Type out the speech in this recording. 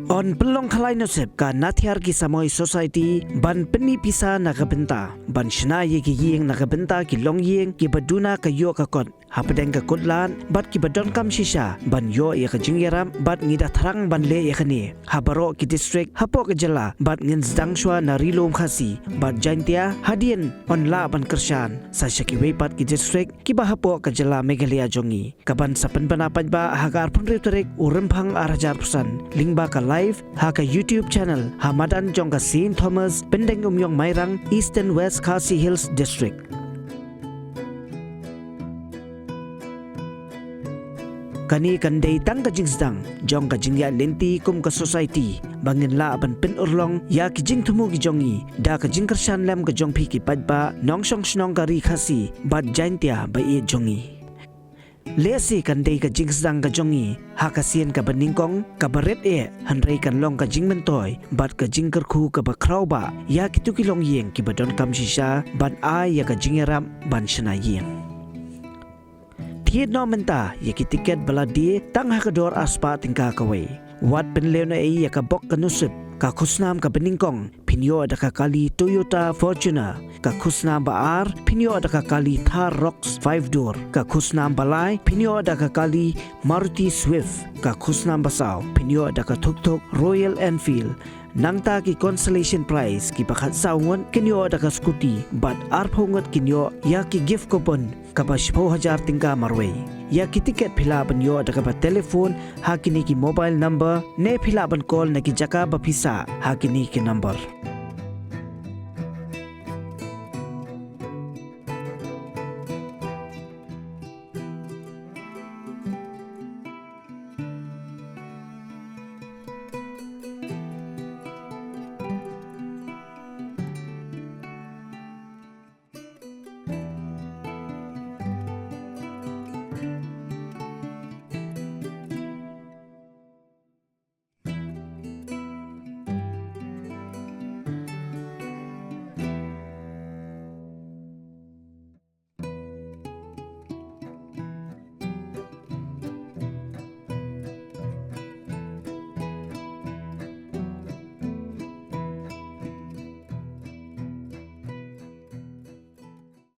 On pelong khalai nosep ka nathiar ki samoy society ban peni pisa nakabenta ban shna ye ki ying nakabenta ki long ying ki baduna ka yo ka kot hapadeng ka kotlan bat ki badon kam shisha ban yo ye ka jingyaram bat ngida tharang ban le ye khani habaro ki district hapo ka jala bat ngin zdang shwa na rilom khasi bat jaintia hadien on la ban kershan sa shaki we pat ki district ki ba hapo ka jala Meghalaya jongi kaban sapan banapan ba hagar punre turek uremphang 1000% lingba ka live ha ka YouTube channel Hamadan jong ka St. Thomas Pendeng Umyong Mairang East and West Khasi Hills District. Kani kandai tang ka jingsdang jong ka jingya lenti kum ka society bangin la ban pen urlong ya ki jing thumu ki jongi da ka jing kershan lam ka jong phi ki padba nong shong shnong ka ri khasi bat jaintia ba e jongi lesi kandai ka jingsdang ka jongi ha ka sien ka baningkong ka baret e hanrei kan long ka jing mentoy bat ka jing kerkhu ka ba krau ba ya ki tu ki long yeng ki badon kam shisha ban a ya ka jingeram ban shna yeng Tiet no menta ya ki tiket baladi tang ha ka dor aspa tingka ka we wat pen leona e ya ka bok ka nusip ka khusnam ka beningkong pinyo ada ka kali Toyota Fortuner ka khusnam baar pinyo ada ka kali Thar Rox 5 door ka khusnam balai pinyo ada ka kali Maruti Swift ka khusnam basaw pinyo ada ka thuk Royal Enfield nangta ki consolation prize ki pakhat saungon kinyo ada ka scooty bat arphongot kinyo ya ki gift coupon ka ba 10,000 tingka marway ya ki tiket phila ban yo ada ka ba telephone ha kini ki mobile number ne phila ban call na ki jaka ba phisa ha kini ki number